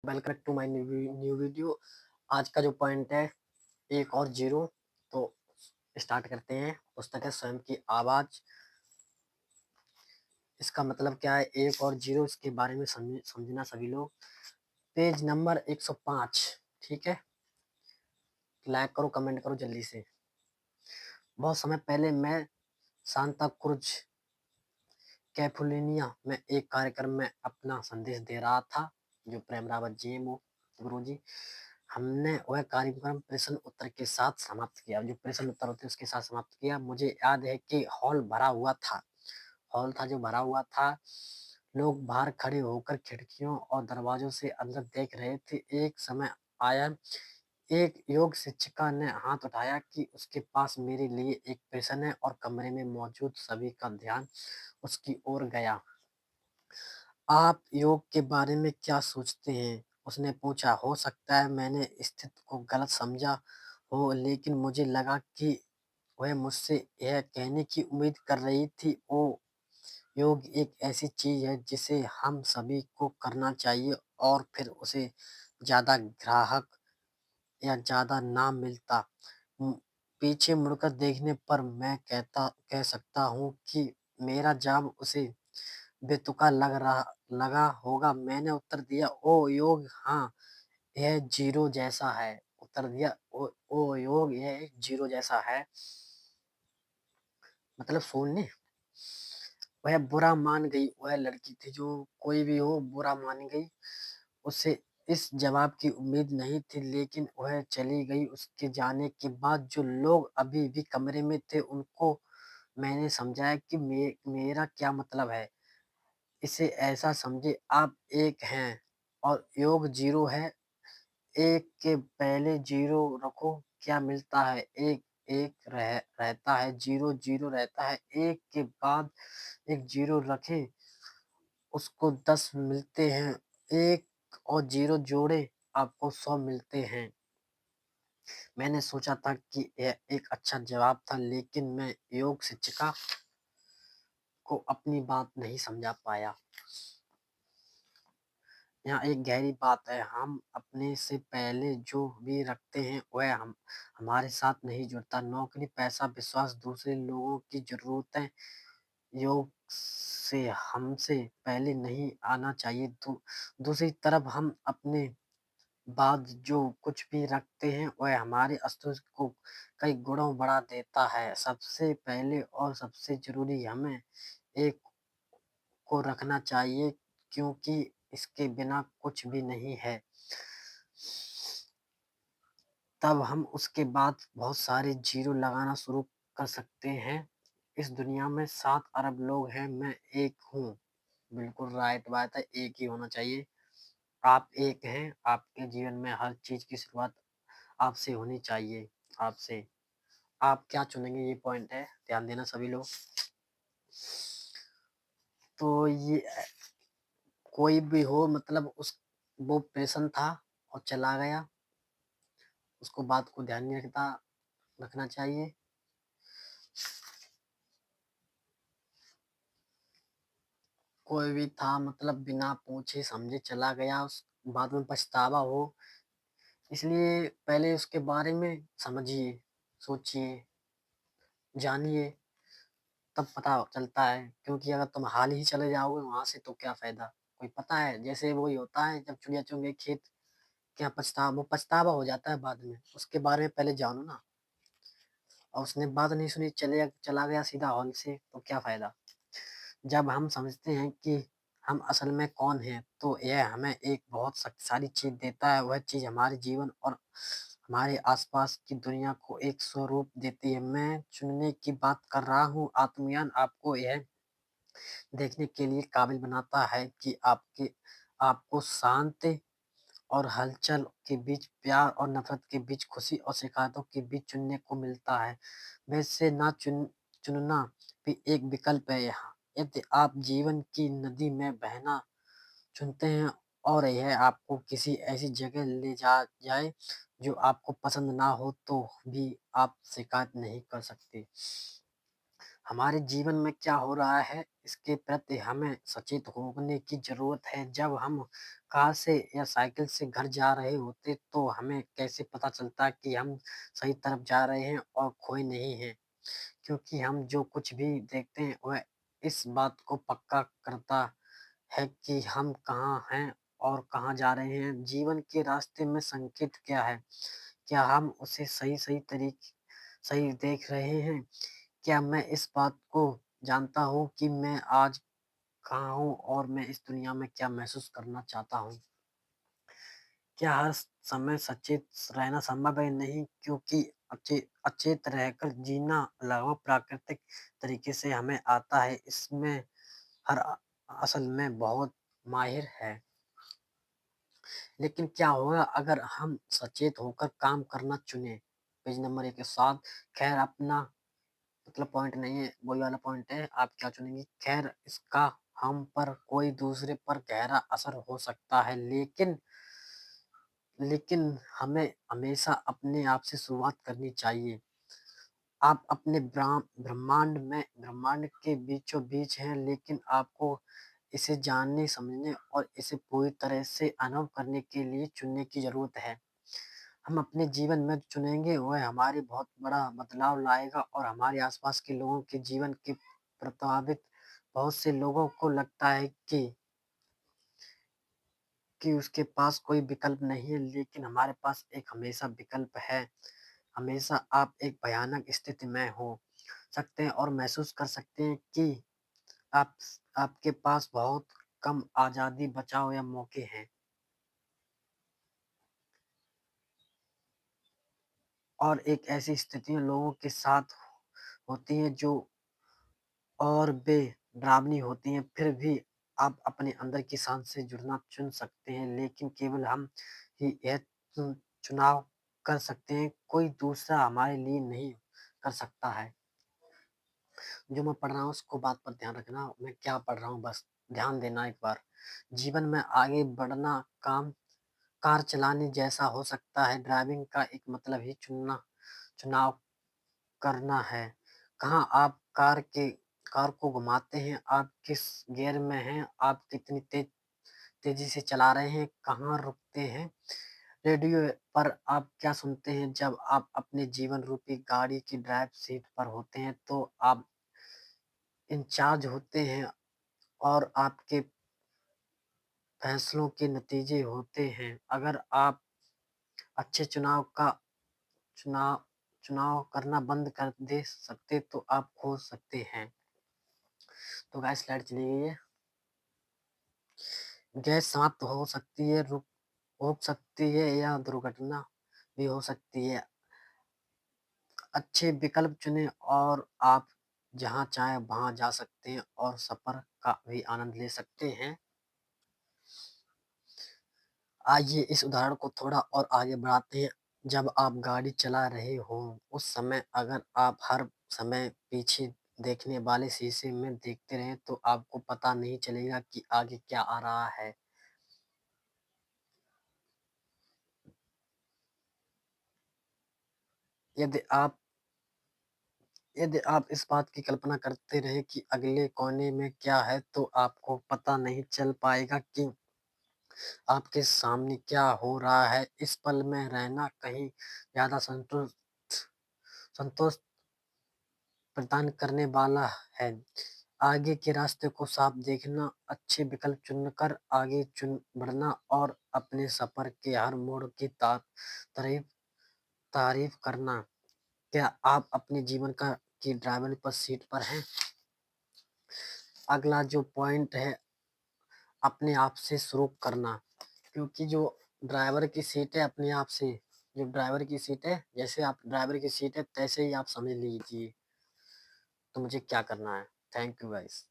Welcome to my new video. आज का जो पॉइंट है एक और जीरो। तो स्टार्ट करते हैं। पुस्तक है स्वयं की आवाज। इसका मतलब क्या है एक और जीरो, इसके बारे में समझना सभी लोग। Page number 105। ठीक है, लाइक करो, कमेंट करो जल्दी से। बहुत समय पहले मैं सांता क्रूज कैलिफोर्निया में एक कार्यक्रम में अपना संदेश दे रहा था। जो प्रेम रावत जी हैं, वो गुरु जी। हमने वह कार्यक्रम प्रश्न उत्तर के साथ समाप्त किया। जो प्रश्न उत्तर होते उसके साथ समाप्त किया। मुझे याद है कि हॉल भरा हुआ था। हॉल था जो भरा हुआ था। लोग बाहर खड़े होकर खिड़कियों और दरवाजों से अंदर देख रहे थे। एक समय आया, एक योग शिक्षिका ने हाथ उठाया कि उसके पास मेरे लिए एक प्रश्न है, और कमरे में मौजूद सभी का ध्यान उसकी ओर गया। आप योग के बारे में क्या सोचते हैं? उसने पूछा। हो सकता है मैंने स्थिति को गलत समझा हो, लेकिन मुझे लगा कि वह मुझसे यह कहने की उम्मीद कर रही थी। ओ, योग एक ऐसी चीज है जिसे हम सभी को करना चाहिए, और फिर उसे ज्यादा ग्राहक या ज्यादा नाम मिलता। मु- पीछे मुड़कर देखने पर मैं कह सकता हूँ कि मेरा जवाब उसे बेतुका लगा होगा। मैंने उत्तर दिया, ओ योग, हाँ, यह जीरो जैसा है। उत्तर दिया, ओ योग, यह एक जीरो जैसा है। मतलब सुनने। वह बुरा मान गई। वह लड़की थी, जो कोई भी हो बुरा मान गई। उसे इस जवाब की उम्मीद नहीं थी, लेकिन वह चली गई। उसके जाने के बाद जो लोग अभी भी कमरे में थे उनको मैंने समझाया कि मेरा क्या मतलब है। इसे ऐसा समझे, आप एक हैं और योग जीरो है। एक के पहले जीरो रखो, क्या मिलता है? एक एक रहता है, जीरो जीरो रहता है। एक के बाद एक जीरो रखे, उसको 10 मिलते हैं। एक और जीरो जोड़े, आपको 100 मिलते हैं। मैंने सोचा था कि यह एक अच्छा जवाब था, लेकिन मैं योग शिक्षिका को अपनी बात नहीं समझा पाया। यहाँ एक गहरी बात है। हम अपने से पहले जो भी रखते हैं वह हमारे साथ नहीं जुड़ता। नौकरी, पैसा, विश्वास, दूसरे लोगों की जरूरतें योग से हमसे पहले नहीं आना चाहिए। दूसरी तरफ हम अपने बाद जो कुछ भी रखते हैं वह हमारे अस्तित्व को कई गुणों बढ़ा देता है। सबसे पहले और सबसे जरूरी, हमें एक को रखना चाहिए, क्योंकि इसके बिना कुछ भी नहीं है। तब हम उसके बाद बहुत सारे जीरो लगाना शुरू कर सकते हैं। इस दुनिया में 7 अरब लोग हैं, मैं एक हूँ। बिल्कुल राइट बात है, एक ही होना चाहिए। आप एक हैं। आपके जीवन में हर चीज की शुरुआत आपसे होनी चाहिए। आपसे। आप क्या चुनेंगे, ये पॉइंट है, ध्यान देना सभी लोग। तो ये कोई भी हो, मतलब उस वो पेशेंट था और चला गया। उसको बात को ध्यान नहीं रखना चाहिए। कोई भी था, मतलब बिना पूछे समझे चला गया, उस बाद में पछतावा हो। इसलिए पहले उसके बारे में समझिए, सोचिए, जानिए, तब पता चलता है। क्योंकि अगर तुम हाल ही चले जाओगे वहां से तो क्या फायदा? कोई पता है, जैसे वो ही होता है जब चिड़िया चुन गई खेत। क्या पछतावा, वो पछतावा हो जाता है बाद में। उसके बारे में पहले जानो ना। और उसने बात नहीं सुनी, चला गया सीधा हॉल से, तो क्या फायदा? जब हम समझते हैं कि हम असल में कौन हैं, तो यह हमें एक बहुत शक्तिशाली चीज देता है। वह चीज हमारे जीवन और हमारे आसपास की दुनिया को एक स्वरूप देती है। मैं चुनने की बात कर रहा हूँ। आत्मज्ञान आपको यह देखने के लिए काबिल बनाता है कि आपको शांत और हलचल के बीच, प्यार और नफरत के बीच, खुशी और शिकायतों के बीच चुनने को मिलता है। वैसे ना चुनना भी एक विकल्प है। यहाँ यदि आप जीवन की नदी में बहना चुनते हैं और यह आपको किसी ऐसी जगह ले जाए जो आपको पसंद ना हो, तो भी आप शिकायत नहीं कर सकते। हमारे जीवन में क्या हो रहा है इसके प्रति हमें सचेत होने की ज़रूरत है। जब हम कार से या साइकिल से घर जा रहे होते तो हमें कैसे पता चलता कि हम सही तरफ जा रहे हैं और खोए नहीं हैं। क्योंकि हम जो कुछ भी देखते हैं वह इस बात को पक्का करता है कि हम कहाँ हैं और कहाँ जा रहे हैं। जीवन के रास्ते में संकेत क्या है? क्या हम उसे सही देख रहे हैं? क्या मैं इस बात को जानता हूँ कि मैं आज कहाँ हूँ और मैं इस दुनिया में क्या महसूस करना चाहता हूँ? क्या हर समय सचेत रहना संभव है? नहीं, क्योंकि अचेत रहकर जीना लगभग प्राकृतिक तरीके से हमें आता है। इसमें हर असल में बहुत माहिर है। लेकिन क्या होगा अगर हम सचेत होकर काम करना चुनें? पेज नंबर 1 के साथ खैर अपना मतलब पॉइंट नहीं है, वही वाला पॉइंट है, आप क्या चुनेंगे? खैर इसका हम पर कोई दूसरे पर गहरा असर हो सकता है, लेकिन हमें हमेशा अपने आप से शुरुआत करनी चाहिए। आप अपने ब्रह्मांड के बीचों-बीच हैं, लेकिन आपको इसे जानने, समझने और इसे पूरी तरह से अनुभव करने के लिए चुनने की ज़रूरत है। हम अपने जीवन में चुनेंगे वह हमारे बहुत बड़ा बदलाव लाएगा और हमारे आसपास के लोगों के जीवन के प्रभावित बहुत से लोगों को लगता है कि उसके पास कोई विकल्प नहीं है, लेकिन हमारे पास एक हमेशा विकल्प है। हमेशा आप एक भयानक स्थिति में हो सकते हैं और महसूस कर सकते हैं कि आप आपके पास बहुत कम आज़ादी, बचाव या मौके हैं। और एक ऐसी स्थितियाँ लोगों के साथ होती हैं जो और बेडरावनी होती हैं, फिर भी आप अपने अंदर की शान से जुड़ना चुन सकते हैं, लेकिन केवल हम ही यह चुनाव कर सकते हैं, कोई दूसरा हमारे लिए नहीं कर सकता है। जो मैं पढ़ रहा हूँ उसको बात पर ध्यान रखना, मैं क्या पढ़ रहा हूँ बस ध्यान देना एक बार। जीवन में आगे बढ़ना कार चलाने जैसा हो सकता है, ड्राइविंग का एक मतलब ही चुनाव करना है। कहाँ आप कार को घुमाते हैं, आप किस गियर में हैं, आप कितनी तेज़ी से चला रहे हैं, कहाँ रुकते हैं। रेडियो पर आप क्या सुनते हैं? जब आप अपने जीवन रूपी गाड़ी की ड्राइव सीट पर होते हैं, तो आप इंचार्ज होते हैं और आपके फैसलों के नतीजे होते हैं। अगर आप अच्छे चुनाव चुनाव करना बंद कर दे सकते तो आप खो सकते हैं। तो गाइस स्लाइड चली गई है। गैस समाप्त हो सकती है, रुक सकती है या दुर्घटना भी हो सकती है। अच्छे विकल्प चुनें और आप जहाँ चाहें वहाँ जा सकते हैं और सफ़र का भी आनंद ले सकते हैं। आइए इस उदाहरण को थोड़ा और आगे बढ़ाते हैं। जब आप गाड़ी चला रहे हों, उस समय अगर आप हर समय पीछे देखने वाले शीशे में देखते रहें, तो आपको पता नहीं चलेगा कि आगे क्या आ रहा है। यदि आप यदि आप इस बात की कल्पना करते रहें कि अगले कोने में क्या है, तो आपको पता नहीं चल पाएगा कि आपके सामने क्या हो रहा है। इस पल में रहना कहीं ज़्यादा संतोष प्रदान करने वाला है। आगे के रास्ते को साफ देखना, अच्छे विकल्प चुनकर आगे बढ़ना और अपने सफ़र के हर मोड़ की तारीफ तारीफ करना। क्या आप अपने जीवन की ड्राइवर पर सीट पर हैं? अगला जो पॉइंट है, अपने आप से शुरू करना, क्योंकि जो ड्राइवर की सीट है अपने आप से, जो ड्राइवर की सीट है, जैसे आप ड्राइवर की सीट है तैसे ही आप समझ लीजिए। तो मुझे क्या करना है? Thank you guys.